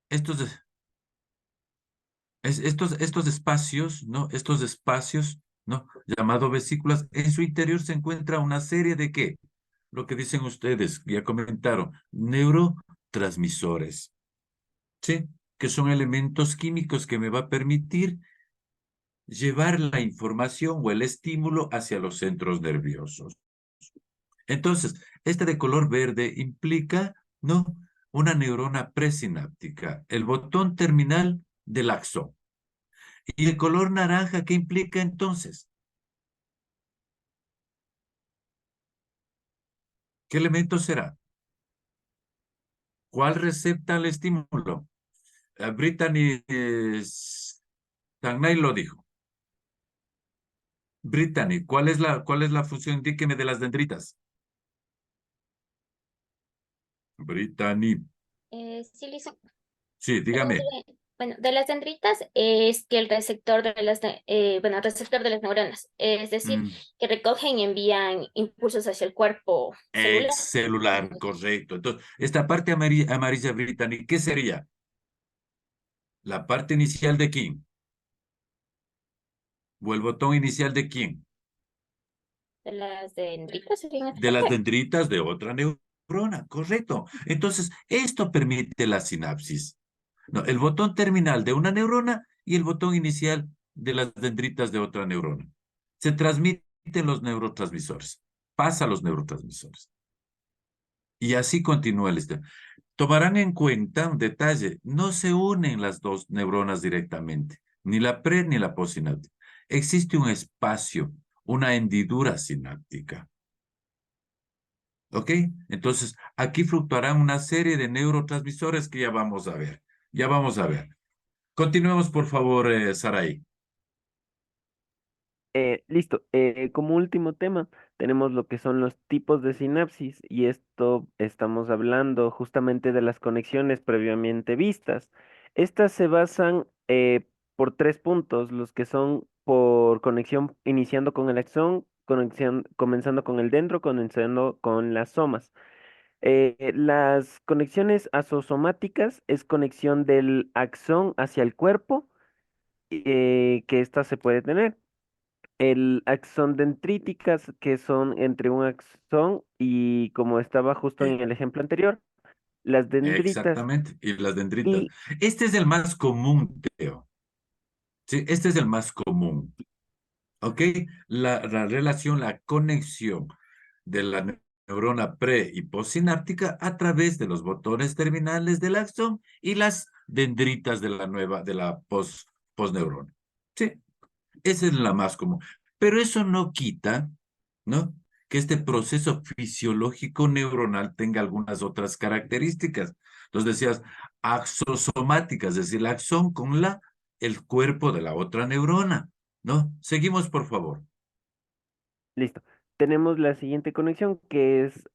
estos, estos espacios, ¿no? Estos espacios, ¿no? Llamado vesículas, en su interior se encuentra una serie de ¿qué? Lo que dicen ustedes, ya comentaron, neurotransmisores, ¿sí? Que son elementos químicos que me va a permitir llevar la información o el estímulo hacia los centros nerviosos. Entonces, este de color verde implica, ¿no? Una neurona presináptica, el botón terminal del axón. ¿Y el color naranja qué implica entonces? ¿Qué elemento será? ¿Cuál recepta el estímulo? Brittany Tangnay lo dijo. Brittany, cuál es la función? Indíqueme de las dendritas. Brittany. Sí, listo. Sí, dígame. Bueno, de las dendritas es que el receptor de bueno, receptor de las neuronas, es decir, Mm, que recogen y envían impulsos hacia el cuerpo celular. Excelular, correcto. Entonces, esta parte amarilla, Brittany, ¿qué sería? ¿La parte inicial de quién? ¿O el botón inicial de quién? De las dendritas sería en esta De las parte. dendritas de otra neurona, correcto. Entonces, esto permite la sinapsis. No, el botón terminal de una neurona y el botón inicial de las dendritas de otra neurona. Se transmiten los neurotransmisores, pasa a los neurotransmisores. Y así continúa el sistema. Tomarán en cuenta un detalle, no se unen las dos neuronas directamente, ni la pre ni la postsináptica. Existe un espacio, una hendidura sináptica. ¿Ok? Entonces, aquí fluctuarán una serie de neurotransmisores que ya vamos a ver. Ya vamos a ver. Continuemos, por favor, Sarai. Listo. Como último tema, tenemos lo que son los tipos de sinapsis y esto estamos hablando justamente de las conexiones previamente vistas. Estas se basan por tres puntos, los que son por conexión iniciando con el axón, conexión, comenzando con el dendro, comenzando con las somas. Las conexiones asosomáticas es conexión del axón hacia el cuerpo, que esta se puede tener el axón dendríticas, que son entre un axón y como estaba justo Eh, en el ejemplo anterior, las dendritas Exactamente, y las dendritas. y Este es el más común, Teo. Sí, este es el más común. ¿Ok? La relación, la conexión de la neurona pre y postsináptica a través de los botones terminales del axón y las dendritas de la nueva, de la posneurona. Sí, esa es la más común. Pero eso no quita, ¿no? Que este proceso fisiológico neuronal tenga algunas otras características. Entonces decías axosomáticas, es decir, el axón con el cuerpo de la otra neurona, ¿no? Seguimos, por favor. listo. Tenemos la siguiente conexión que es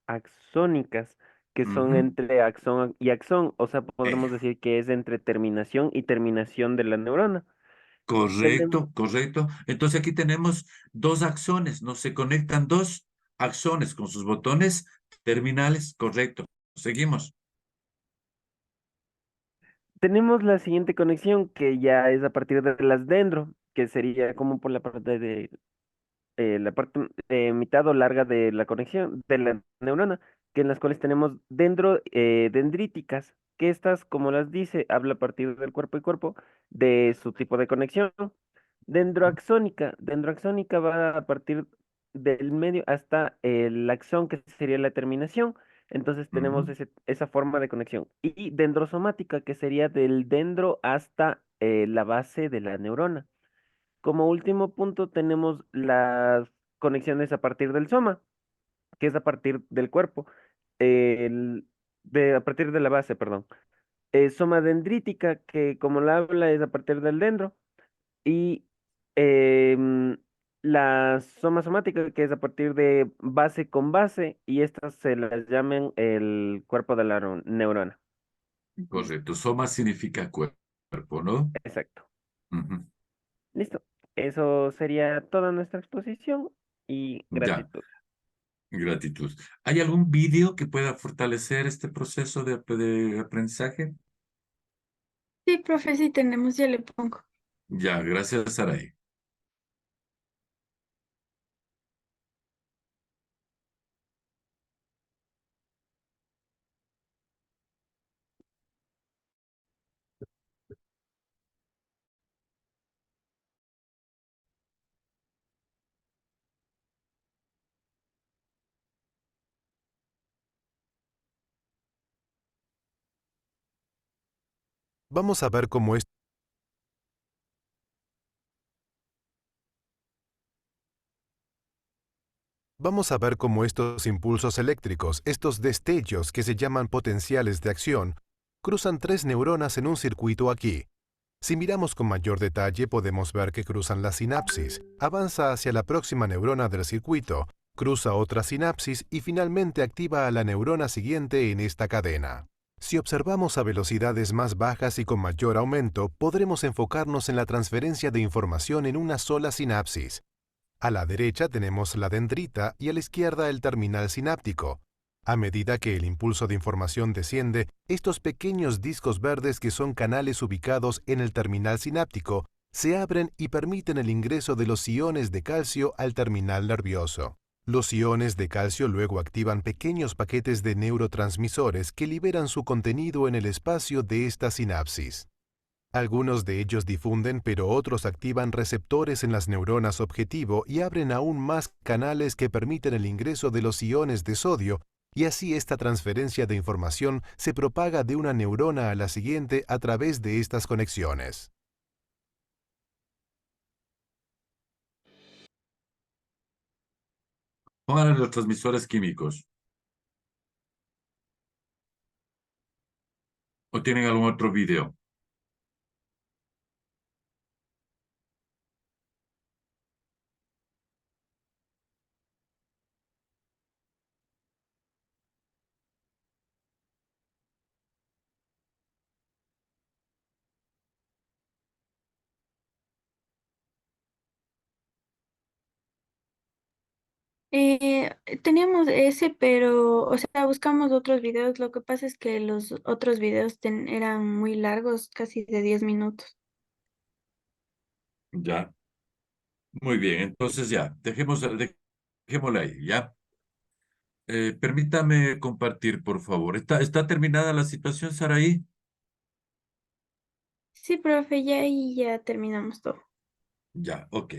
axónicas, que son Ujú. entre axón y axón, o sea, Eh, podremos decir que es entre terminación y terminación de la neurona. Tenemos, Correcto, correcto. Entonces aquí tenemos dos axones, ¿no? Se conectan dos axones con sus botones terminales, correcto. Seguimos. tenemos la siguiente conexión que ya es a partir de las dendro, que sería como por la parte mitad o larga de la conexión de la neurona, que en las cuales tenemos dendríticas, que estas, como las dice, habla a partir del cuerpo y cuerpo de su tipo de conexión. Dendroaxónica va a partir del medio hasta el axón, que sería la terminación. Entonces tenemos Ujú. esa forma de conexión. Y dendrosomática, que sería del dendro hasta la base de la neurona. Como último punto tenemos las conexiones a partir del soma, que es a partir del cuerpo, a partir de la base, perdón. Soma dendrítica, que como la habla es a partir del dendro, y em, la soma somática, que es a partir de base con base, y estas se las llaman el cuerpo de la neurona. Correcto. Soma significa cuerpo, ¿no? Exacto. Ujú. Listo. Eso sería toda nuestra exposición y Ya. gratitud. Gratitud. ¿Hay algún vídeo que pueda fortalecer este proceso de aprendizaje? Sí, profe, sí tenemos, ya le pongo. Ya, gracias, Saray. Vamos a ver cómo es. Vamos a ver cómo estos impulsos eléctricos, estos destellos que se llaman potenciales de acción, cruzan tres neuronas en un circuito aquí. Si miramos con mayor detalle, podemos ver que cruzan la sinapsis, avanza hacia la próxima neurona del circuito, cruza otra sinapsis y finalmente activa a la neurona siguiente en esta cadena. Si observamos a velocidades más bajas y con mayor aumento, podremos enfocarnos en la transferencia de información en una sola sinapsis. A la derecha tenemos la dendrita y a la izquierda el terminal sináptico. A medida que el impulso de información desciende, estos pequeños discos verdes que son canales ubicados en el terminal sináptico se abren y permiten el ingreso de los iones de calcio al terminal nervioso. Los iones de calcio luego activan pequeños paquetes de neurotransmisores que liberan su contenido en el espacio de esta sinapsis. Algunos de ellos difunden, pero otros activan receptores en las neuronas objetivo y abren aún más canales que permiten el ingreso de los iones de sodio, y así esta transferencia de información se propaga de una neurona a la siguiente a través de estas conexiones. Pongan los transmisores químicos. ¿O tienen algún otro video? Teníamos ese, pero, o sea, buscamos otros videos. Lo que pasa es que los otros videos eran muy largos, casi de 10 minutos. Ya. Muy bien, entonces ya, dejémosla ahí, ¿ya? Permítame compartir, por favor. ¿Está terminada la situación, Saraí? Sí, profe, ya y ya terminamos todo. Ya, ok.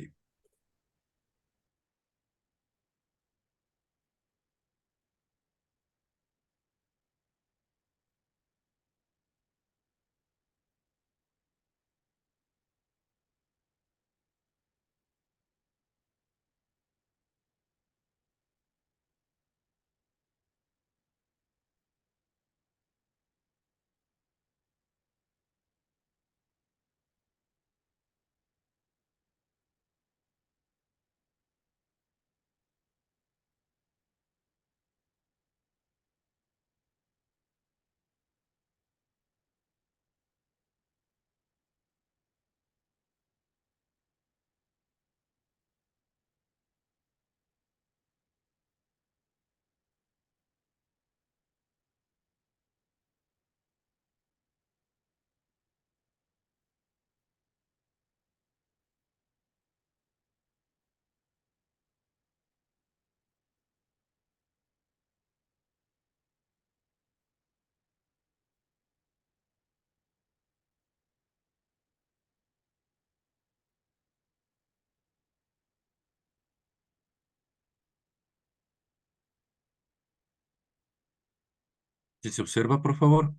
Si se observa, por favor.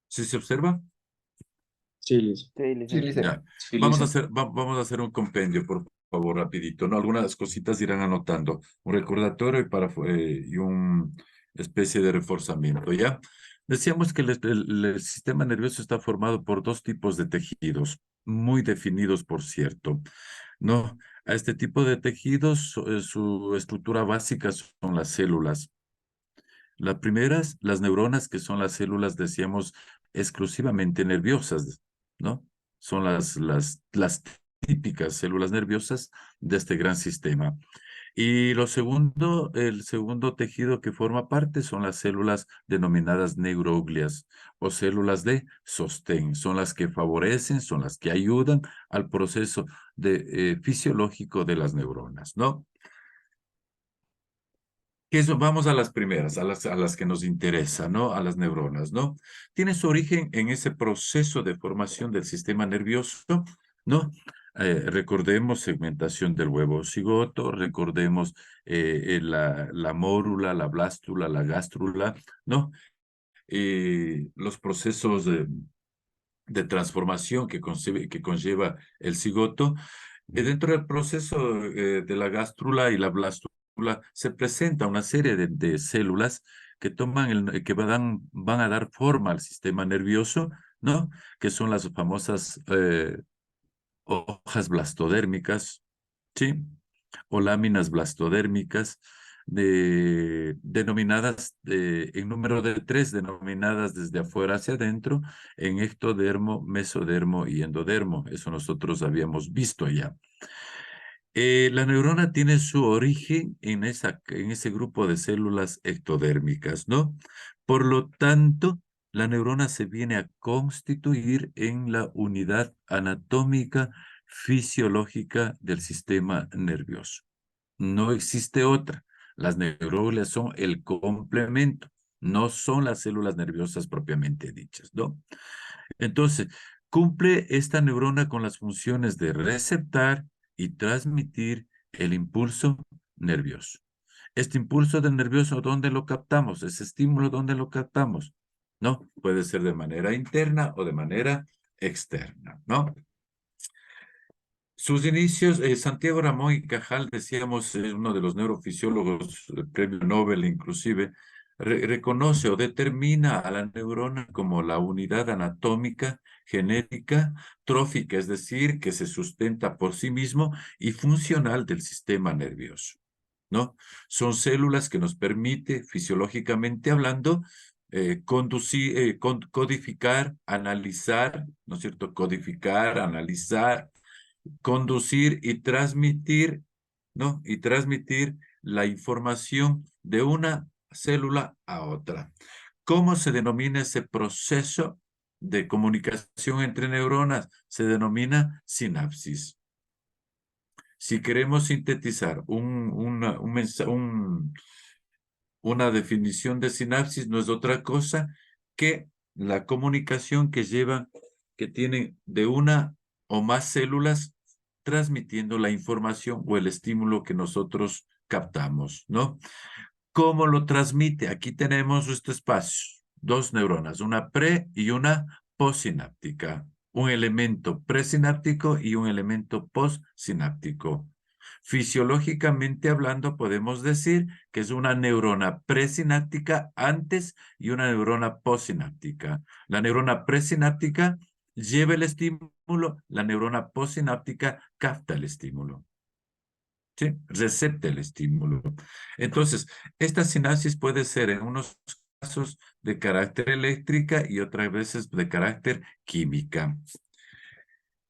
Si se observa. Sí, Liz. Sí, Sí, licenciado. Lice. Ya. Sí, Vamos a Lice. hacer, vamos a hacer un compendio, por favor, rapidito, ¿no? Algunas cositas irán anotando. Un recordatorio y un especie de reforzamiento, ¿ya? Decíamos que el sistema nervioso está formado por dos tipos de tejidos, muy definidos, por cierto, ¿no? A este tipo de tejidos, su estructura básica son las células. Las primeras, las neuronas, que son las células, decíamos, exclusivamente nerviosas, ¿no? Son las típicas células nerviosas de este gran sistema. Y el segundo tejido que forma parte son las células denominadas neuroglias o células de sostén. Son las que favorecen, son las que ayudan al proceso fisiológico de las neuronas, ¿no? Vamos a las primeras, a las que nos interesan, ¿no? A las neuronas, ¿no? Tiene su origen en ese proceso de formación del sistema nervioso, ¿no? Recordemos segmentación del huevo cigoto, recordemos la mórula, la blástula, la gástrula, ¿no? Los procesos de transformación que conlleva el cigoto. Dentro del proceso de la gástrula y la blástula se presenta una serie de células que van a dar forma al sistema nervioso, ¿no? Que son las famosas hojas blastodérmicas, ¿sí? O láminas blastodérmicas, denominadas en número de 3, denominadas desde afuera hacia adentro, en ectodermo, mesodermo y endodermo. Eso nosotros habíamos visto ya. La neurona tiene su origen en ese grupo de células ectodérmicas, ¿no? Por lo tanto, la neurona se viene a constituir en la unidad anatómica fisiológica del sistema nervioso. No existe otra. Las neuroglias son el complemento, no son las células nerviosas propiamente dichas, ¿no? Entonces, cumple esta neurona con las funciones de receptar y transmitir el impulso nervioso. Este impulso del nervioso, ¿dónde lo captamos? Ese estímulo, ¿dónde lo captamos? ¿No? Puede ser de manera interna o de manera externa, ¿no? Sus inicios, Santiago Ramón y Cajal, decíamos, uno de los neurofisiólogos, premio Nobel inclusive, reconoce o determina a la neurona como la unidad anatómica, genética, trófica, es decir, que se sustenta por sí mismo y funcional del sistema nervioso, ¿no? Son células que nos permite, fisiológicamente hablando, codificar, analizar, ¿no es cierto? Codificar, analizar, conducir y transmitir, ¿no? Y transmitir la información de una célula a otra. ¿Cómo se denomina ese proceso de comunicación entre neuronas? Se denomina sinapsis. Si queremos sintetizar una definición de sinapsis, no es otra cosa que la comunicación que tienen de una o más células transmitiendo la información o el estímulo que nosotros captamos, ¿no? ¿Cómo lo transmite? Aquí tenemos estos espacios, dos neuronas, una pre y una postsináptica, un elemento presináptico y un elemento postsináptico. Fisiológicamente hablando, podemos decir que es una neurona presináptica antes y una neurona postsináptica. La neurona presináptica lleva el estímulo, la neurona postsináptica capta el estímulo. ¿Sí? Recepta el estímulo. Entonces, esta sinapsis puede ser en unos casos de carácter eléctrica y otras veces de carácter química.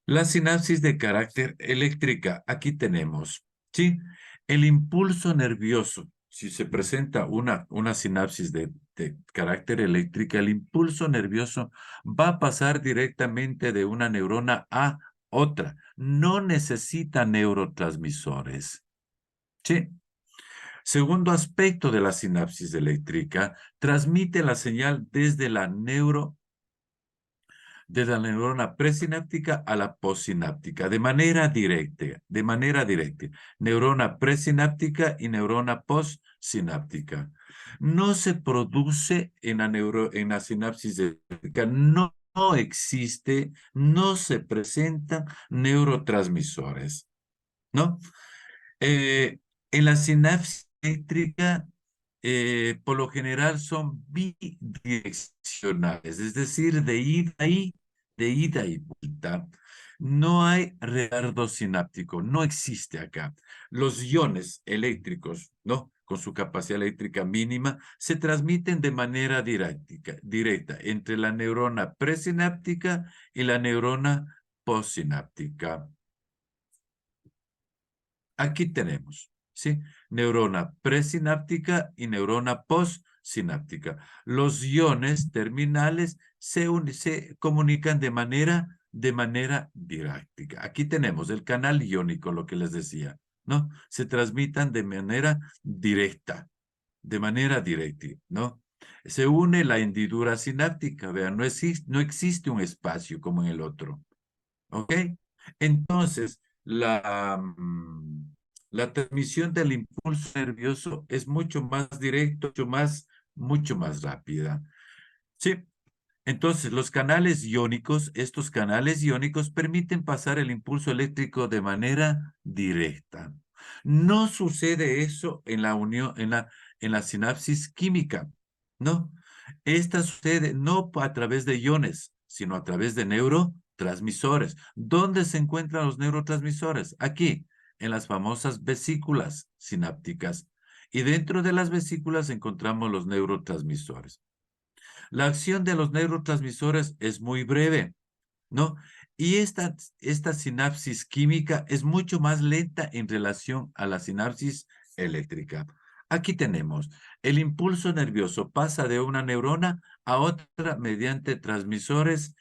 La sinapsis de carácter eléctrica, aquí tenemos, ¿sí? El impulso nervioso, si se presenta una sinapsis de carácter eléctrica, el impulso nervioso va a pasar directamente de una neurona a otra. No necesita neurotransmisores, ¿sí? Segundo aspecto de la sinapsis eléctrica, transmite la señal desde la neurona presináptica a la postsináptica, de manera directa, neurona presináptica y neurona postsináptica. No se produce en la sinapsis eléctrica, no existe, no se presentan neurotransmisores, ¿no? En la sinapsis eléctrica, por lo general son bidireccionales, es decir, de ida y vuelta. No hay retardo sináptico, no existe acá. Los iones eléctricos, ¿no? Con su capacidad eléctrica mínima, se transmiten de manera directa entre la neurona presináptica y la neurona postsináptica. Aquí tenemos, ¿sí? Neurona presináptica y neurona postsináptica. Los iones terminales se comunican de manera didáctica. Aquí tenemos el canal iónico, lo que les decía, ¿no? Se transmitan de manera directa, ¿no? Se une la hendidura sináptica, vean, no existe un espacio como en el otro, ¿ok? Entonces, la transmisión del impulso nervioso es mucho más directo, mucho más rápida. Sí, entonces los canales iónicos, estos canales iónicos permiten pasar el impulso eléctrico de manera directa. No sucede eso en la unión, en la sinapsis química, ¿no? Esta sucede no a través de iones, sino a través de neurotransmisores. ¿Dónde se encuentran los neurotransmisores? Aquí, en las famosas vesículas sinápticas. Y dentro de las vesículas encontramos los neurotransmisores. La acción de los neurotransmisores es muy breve, ¿no? Y esta sinapsis química es mucho más lenta en relación a la sinapsis eléctrica. Aquí tenemos, el impulso nervioso pasa de una neurona a otra mediante transmisores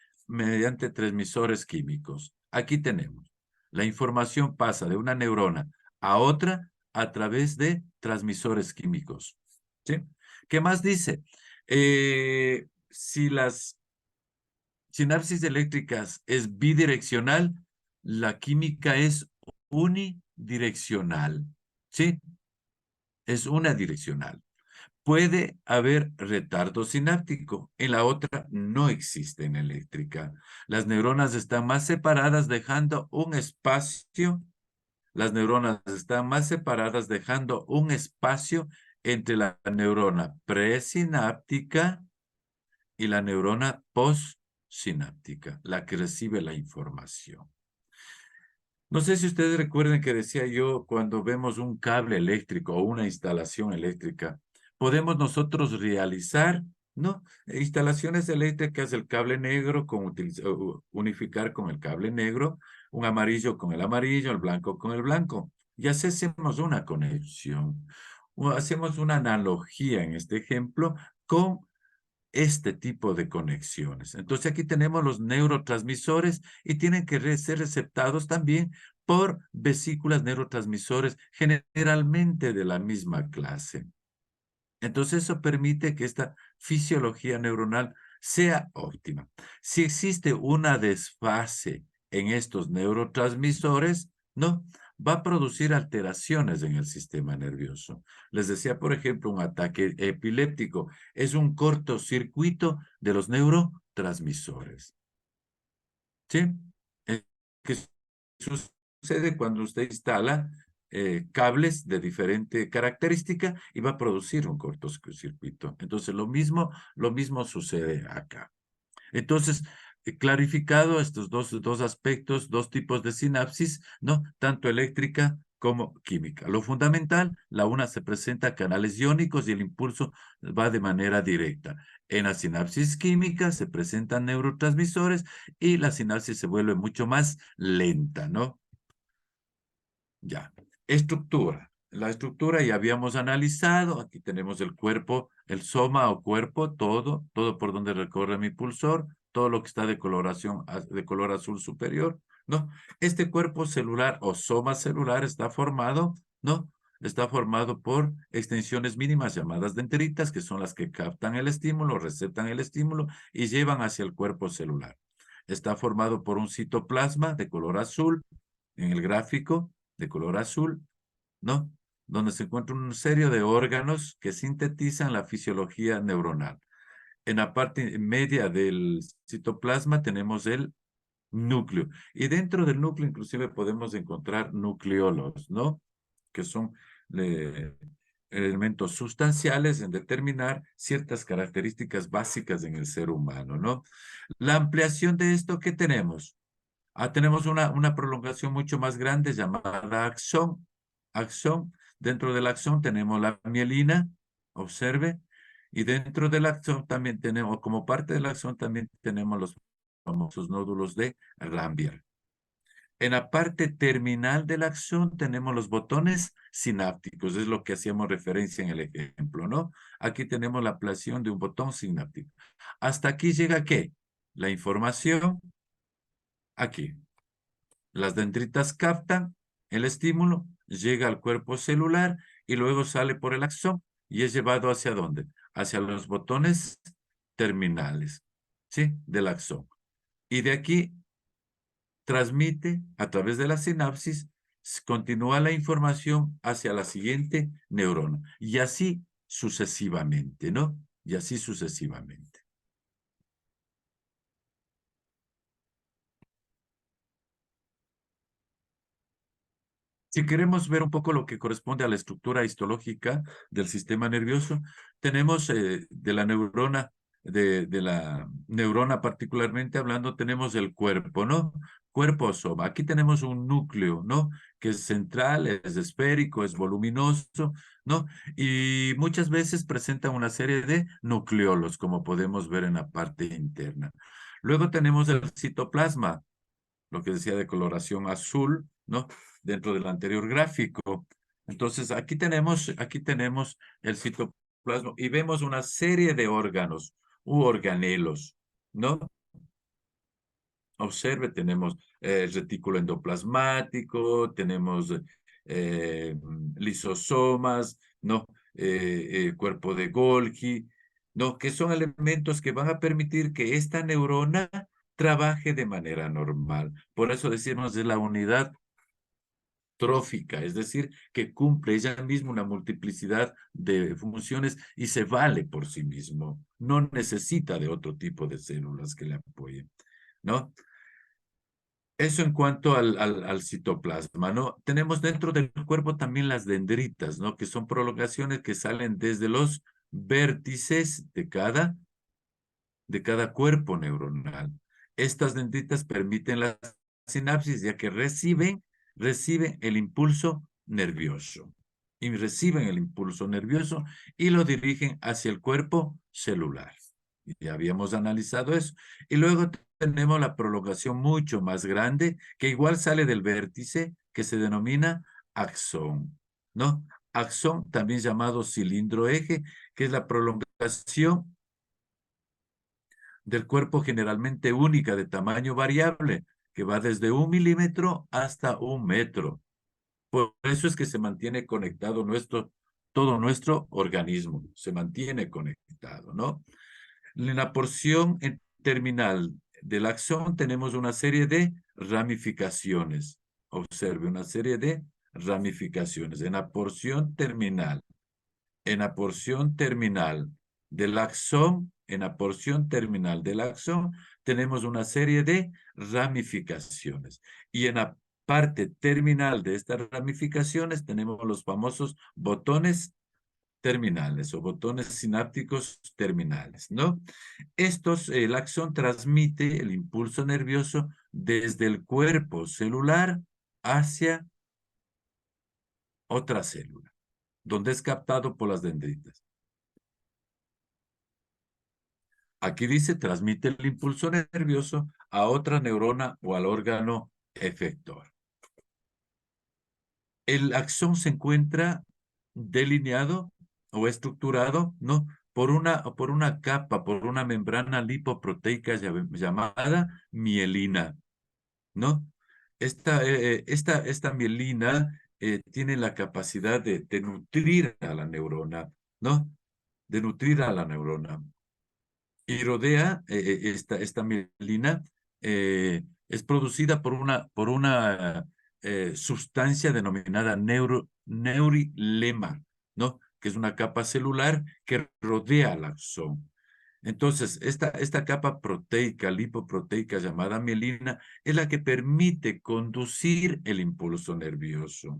químicos. Aquí tenemos, la información pasa de una neurona a otra a través de transmisores químicos. ¿Sí? ¿Qué más dice? Si las sinapsis eléctricas es bidireccional, la química es unidireccional. ¿Sí? Es unidireccional. Puede haber retardo sináptico. En la otra no existe en eléctrica. Las neuronas están más separadas dejando un espacio. Las neuronas están más separadas dejando un espacio entre la neurona presináptica y la neurona postsináptica, la que recibe la información. No sé si ustedes recuerden que decía yo, cuando vemos un cable eléctrico o una instalación eléctrica, podemos nosotros realizar, ¿no? Instalaciones eléctricas, el cable negro, unificar con el cable negro, un amarillo con el amarillo, el blanco con el blanco. Y así hacemos una conexión. O hacemos una analogía en este ejemplo con este tipo de conexiones. Entonces aquí tenemos los neurotransmisores y tienen que ser receptados también por vesículas neurotransmisores generalmente de la misma clase. Entonces eso permite que esta fisiología neuronal sea óptima. Si existe una desfase en estos neurotransmisores, ¿no? Va a producir alteraciones en el sistema nervioso. Les decía, por ejemplo, un ataque epiléptico es un cortocircuito de los neurotransmisores. ¿Sí? ¿Qué sucede cuando usted instala cables de diferente característica y va a producir un cortocircuito? Entonces, lo mismo sucede acá. Entonces, clarificado estos dos aspectos, dos tipos de sinapsis, ¿no? Tanto eléctrica como química. Lo fundamental, la una se presenta canales iónicos y el impulso va de manera directa. En la sinapsis química se presentan neurotransmisores y la sinapsis se vuelve mucho más lenta, ¿no? Ya. Estructura. La estructura ya habíamos analizado. Aquí tenemos el cuerpo, el soma o cuerpo, todo por donde recorre mi pulsor, todo lo que está de coloración, de color azul superior, ¿no? Este cuerpo celular o soma celular está formado, ¿no? Está formado por extensiones mínimas llamadas dendritas, que son las que captan el estímulo, receptan el estímulo y llevan hacia el cuerpo celular. Está formado por un citoplasma de color azul en el gráfico, de color azul, ¿no? Donde se encuentra una serie de órganos que sintetizan la fisiología neuronal. En la parte media del citoplasma tenemos el núcleo. Y dentro del núcleo inclusive podemos encontrar nucleolos, ¿no? Que son elementos sustanciales en determinar ciertas características básicas en el ser humano, ¿no? La ampliación de esto, ¿qué tenemos? Tenemos una prolongación mucho más grande llamada axón. Axón. Dentro del axón tenemos la mielina, observe, y dentro del axón también tenemos, como parte del axón también tenemos los famosos nódulos de Rambier. En la parte terminal del axón tenemos los botones sinápticos, es lo que hacíamos referencia en el ejemplo, ¿no? Aquí tenemos la ablación de un botón sináptico. ¿Hasta aquí llega qué? La información aquí. Las dendritas captan el estímulo, llega al cuerpo celular y luego sale por el axón y es llevado ¿hacia dónde? Hacia los botones terminales, ¿sí? Del axón. Y de aquí transmite a través de la sinapsis, continúa la información hacia la siguiente neurona. Y así sucesivamente, ¿no? Y así sucesivamente. Si queremos ver un poco lo que corresponde a la estructura histológica del sistema nervioso, tenemos de la neurona particularmente hablando, tenemos el cuerpo, ¿no? Cuerpo o soma. Aquí tenemos un núcleo, ¿no? Que es central, es esférico, es voluminoso, ¿no? Y muchas veces presenta una serie de nucleolos, como podemos ver en la parte interna. Luego tenemos el citoplasma, lo que decía de coloración azul, ¿no? Dentro del anterior gráfico. Entonces, aquí tenemos el citoplasma y vemos una serie de órganos u organelos, ¿no? Observe, tenemos el retículo endoplasmático, tenemos lisosomas, ¿no? Cuerpo de Golgi, ¿no? Que son elementos que van a permitir que esta neurona trabaje de manera normal. Por eso decimos de la unidad trófica, es decir, que cumple ella misma una multiplicidad de funciones y se vale por sí mismo. No necesita de otro tipo de células que le apoyen, ¿no? Eso en cuanto al citoplasma, ¿no? Tenemos dentro del cuerpo también las dendritas, ¿no? Que son prolongaciones que salen desde los vértices de cada cuerpo neuronal. Estas dendritas permiten la sinapsis ya que reciben el impulso nervioso. Y reciben el impulso nervioso y lo dirigen hacia el cuerpo celular. Ya habíamos analizado eso. Y luego tenemos la prolongación mucho más grande que igual sale del vértice que se denomina axón, ¿no? Axón, también llamado cilindro eje, que es la prolongación del cuerpo generalmente única de tamaño variable, que va desde 1 milímetro hasta 1 metro. Por eso es que se mantiene conectado todo nuestro organismo, se mantiene conectado, ¿no? En la porción terminal del axón tenemos una serie de ramificaciones. Observe, una serie de ramificaciones. En la porción terminal del axón, en la porción terminal del axón, tenemos una serie de ramificaciones. Y en la parte terminal de estas ramificaciones tenemos los famosos botones terminales o botones sinápticos terminales, ¿no? El axón transmite el impulso nervioso desde el cuerpo celular hacia otra célula, donde es captado por las dendritas. Aquí dice, transmite el impulso nervioso a otra neurona o al órgano efector. El axón se encuentra delineado o estructurado, ¿no? Por una capa, por una membrana lipoproteica llamada mielina, ¿no? Esta mielina tiene la capacidad de nutrir a la neurona, ¿no? De nutrir a la neurona. Y rodea esta mielina, es producida por una sustancia denominada neurilema, ¿no? Que es una capa celular que rodea al axón. Entonces, esta capa proteica, lipoproteica llamada mielina, es la que permite conducir el impulso nervioso.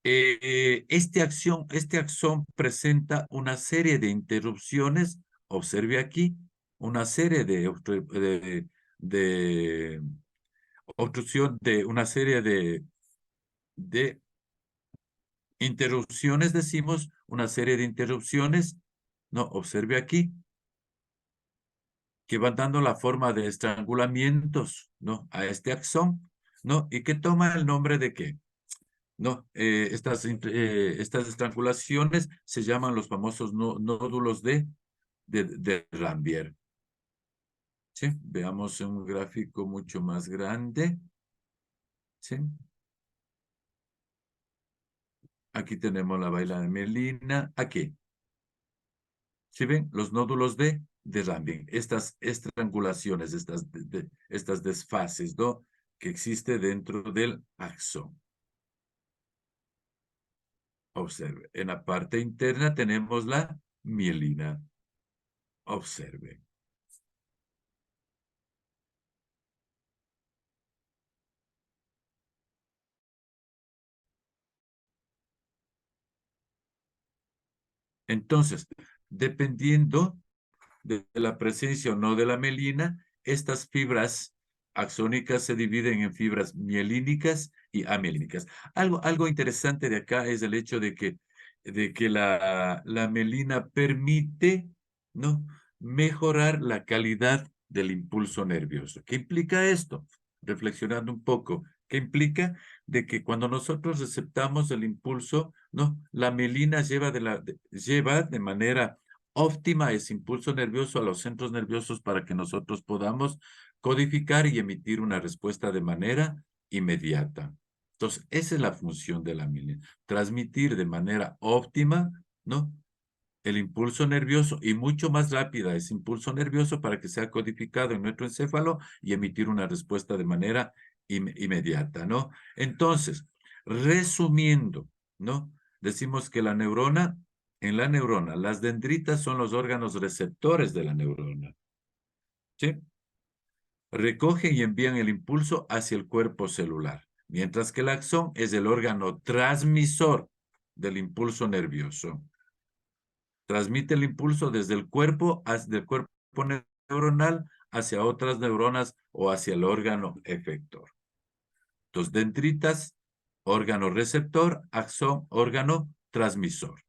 Este axón presenta una serie de interrupciones, observe aquí, una serie de obstrucción de una serie de interrupciones, decimos, una serie de interrupciones, no, observe aquí, que van dando la forma de estrangulamientos, ¿no? A este axón, ¿no? Y que toma el nombre de qué, ¿no? Estas estrangulaciones se llaman los famosos nódulos de Rambier. ¿Sí? Veamos un gráfico mucho más grande. ¿Sí? Aquí tenemos la vaina de mielina. Aquí. ¿Sí ven? Los nódulos de Rambier. Estas estrangulaciones, estas desfases, ¿no? Que existe dentro del axón. Observe. En la parte interna tenemos la mielina. Observe. Entonces, dependiendo de la presencia o no de la mielina, estas fibras axónicas se dividen en fibras mielínicas y amielínicas. Algo interesante de acá es el hecho de que la mielina permite, ¿no?, mejorar la calidad del impulso nervioso. ¿Qué implica esto? Reflexionando un poco, ¿qué implica? De que cuando nosotros receptamos el impulso, ¿no?, la mielina lleva de manera óptima ese impulso nervioso a los centros nerviosos para que nosotros podamos codificar y emitir una respuesta de manera inmediata. Entonces, esa es la función de la mielina, transmitir de manera óptima, ¿no?, el impulso nervioso y mucho más rápida ese impulso nervioso para que sea codificado en nuestro encéfalo y emitir una respuesta de manera inmediata, ¿no? Entonces, resumiendo, ¿no? Decimos que en la neurona, las dendritas son los órganos receptores de la neurona, ¿sí? Recogen y envían el impulso hacia el cuerpo celular, mientras que el axón es el órgano transmisor del impulso nervioso. Transmite el impulso desde el cuerpo neuronal hacia otras neuronas o hacia el órgano efector. Entonces, dendritas, órgano receptor, axón, órgano transmisor.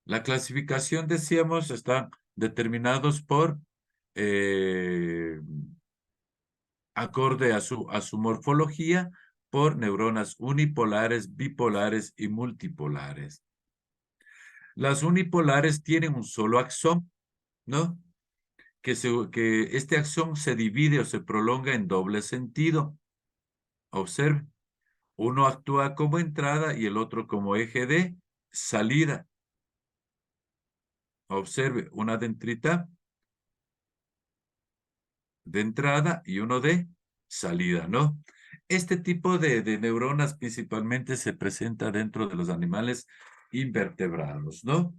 La clasificación, decíamos, están determinados por acorde a su morfología, por neuronas unipolares, bipolares y multipolares. Las unipolares tienen un solo axón, ¿no? Que este axón se divide o se prolonga en doble sentido. Observe, uno actúa como entrada y el otro como eje de salida. Observe, una dendrita de entrada y uno de salida, ¿no? Este tipo de neuronas principalmente se presenta dentro de los animales invertebrados, ¿no?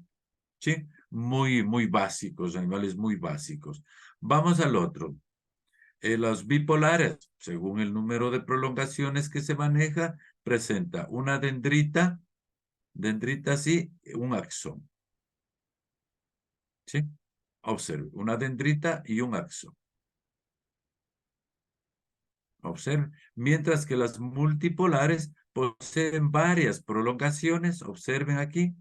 Sí, muy básicos, animales muy básicos. Vamos al otro. Los bipolares, según el número de prolongaciones que se maneja, presenta una dendrita sí, un axón. ¿Sí? Observe, una dendrita y un axón. Observe. Mientras que las multipolares poseen varias prolongaciones, observen aquí,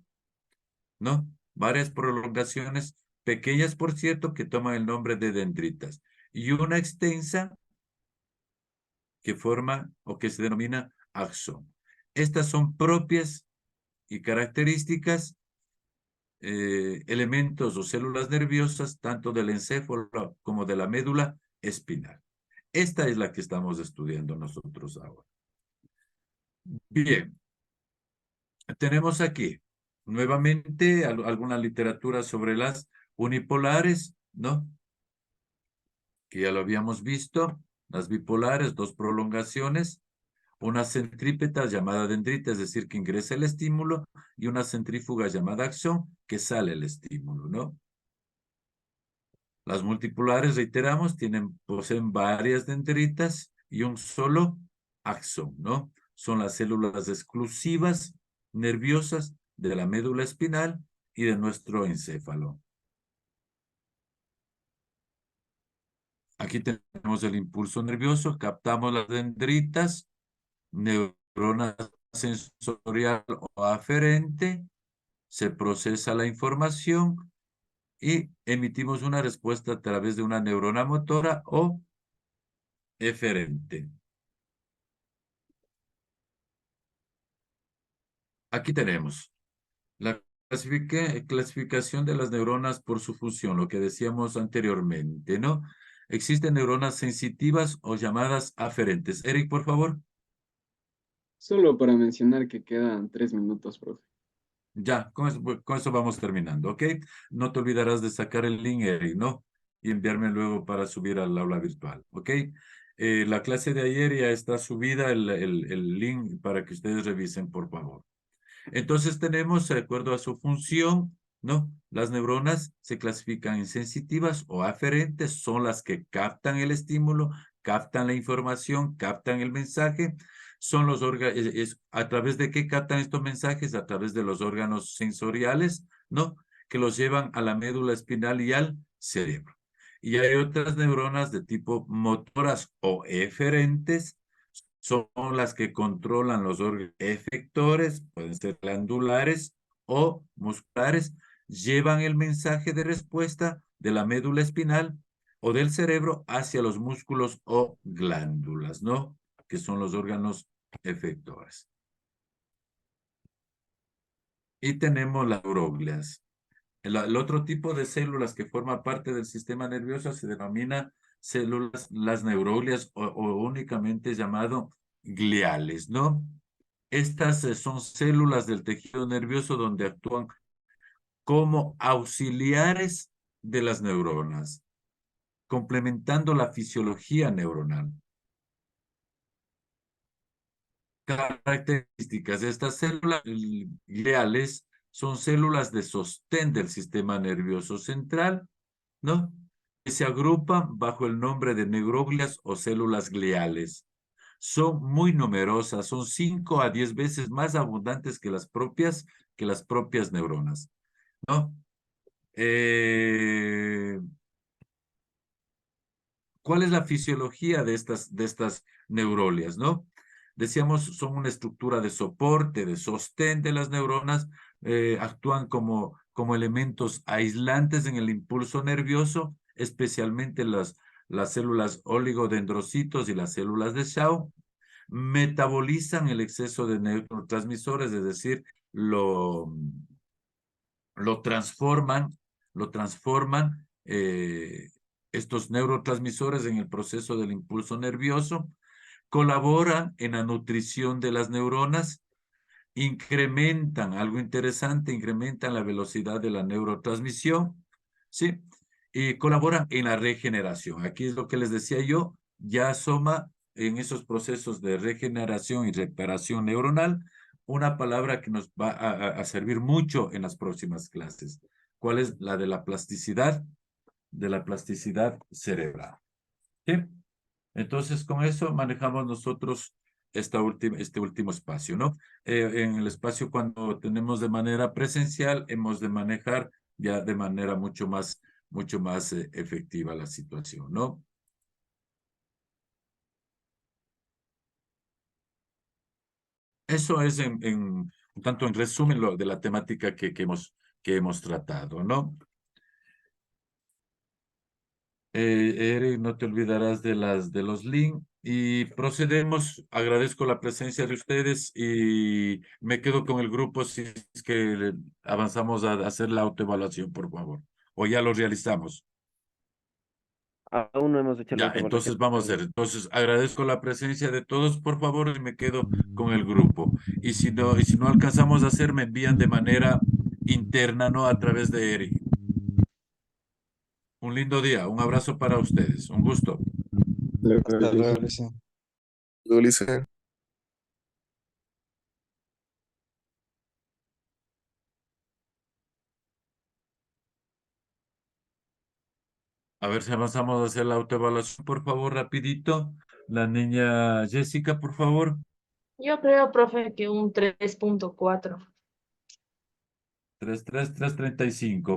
¿no? Varias prolongaciones, pequeñas por cierto, que toman el nombre de dendritas. Y una extensa que forma o que se denomina axón. Estas son propias y características, elementos o células nerviosas, tanto del encéfalo como de la médula espinal. Esta es la que estamos estudiando nosotros ahora. Bien, tenemos aquí nuevamente alguna literatura sobre las unipolares, ¿no? Que ya lo habíamos visto. Las bipolares, dos prolongaciones, una centrípeta llamada dendrita, es decir, que ingresa el estímulo, y una centrífuga llamada axón, que sale el estímulo, ¿no? Las multipolares, reiteramos, poseen varias dendritas y un solo axón, ¿no? Son las células exclusivas nerviosas de la médula espinal y de nuestro encéfalo. Aquí tenemos el impulso nervioso, captamos las neurona sensorial o aferente, se procesa la información y emitimos una respuesta a través de una neurona motora o eferente. Aquí tenemos la clasificación de las neuronas por su función, lo que decíamos anteriormente, ¿no? Existen neuronas sensitivas o llamadas aferentes. Eric, por favor. Solo para mencionar que quedan 3 minutos, profe. Ya, con eso vamos terminando, ¿ok? No te olvidarás de sacar el link, Eric, ¿no? Y enviarme luego para subir al aula virtual, ¿ok? La clase de ayer ya está subida, el link para que ustedes revisen, por favor. Entonces tenemos, de acuerdo a su función, ¿no? Las neuronas se clasifican en sensitivas o aferentes, son las que captan el estímulo, captan la información, captan el mensaje. Son los órganos, ¿a través de qué captan estos mensajes? A través de los órganos sensoriales, ¿no? Que los llevan a la médula espinal y al cerebro. Y hay otras neuronas de tipo motoras o eferentes, son las que controlan los órganos efectores, pueden ser glandulares o musculares, llevan el mensaje de respuesta de la médula espinal o del cerebro hacia los músculos o glándulas, ¿no? Que son los órganos efectores. Y tenemos las neuroglias. El otro tipo de células que forma parte del sistema nervioso se denomina células, las neuroglias o únicamente llamado gliales, ¿no? Estas son células del tejido nervioso donde actúan como auxiliares de las neuronas, complementando la fisiología neuronal. Características de estas células gliales son células de sostén del sistema nervioso central, ¿no? Que se agrupan bajo el nombre de neuroglias o células gliales. Son muy numerosas, son 5 a 10 veces más abundantes que las propias neuronas, ¿no? ¿Cuál es la fisiología de estas neuroglias, no? Decíamos, son una estructura de soporte, de sostén de las neuronas, actúan como elementos aislantes en el impulso nervioso, especialmente las células oligodendrocitos y las células de Shaw, metabolizan el exceso de neurotransmisores, es decir, lo transforman, estos neurotransmisores en el proceso del impulso nervioso, colaboran en la nutrición de las neuronas, incrementan, algo interesante, incrementan la velocidad de la neurotransmisión, ¿sí? Y colaboran en la regeneración. Aquí es lo que les decía yo, ya asoma en esos procesos de regeneración y reparación neuronal una palabra que nos va a servir mucho en las próximas clases. ¿Cuál es? La de la plasticidad cerebral. ¿Sí? Entonces, con eso manejamos nosotros este último espacio, ¿no? En el espacio cuando tenemos de manera presencial, hemos de manejar ya de manera mucho más efectiva la situación, ¿no? Eso es tanto en resumen lo de la temática que hemos tratado, ¿no? Eric, no te olvidarás de los links y procedemos. Agradezco la presencia de ustedes y me quedo con el grupo si es que avanzamos a hacer la autoevaluación, por favor. O ya lo realizamos. Aún no hemos hecho la Ya, autoevaluación. entonces vamos a hacer. Entonces agradezco la presencia de todos, por favor, y me quedo con el grupo. Y si no alcanzamos a hacer, me envían de manera interna, no a través de Eric. Un lindo día, un abrazo para ustedes, un gusto. Hasta luego, Luis. Ulises. A ver si avanzamos a hacer la autoevaluación, por favor, rapidito. La niña Jessica, por favor. Yo creo, profe, que un 3.4. 33335.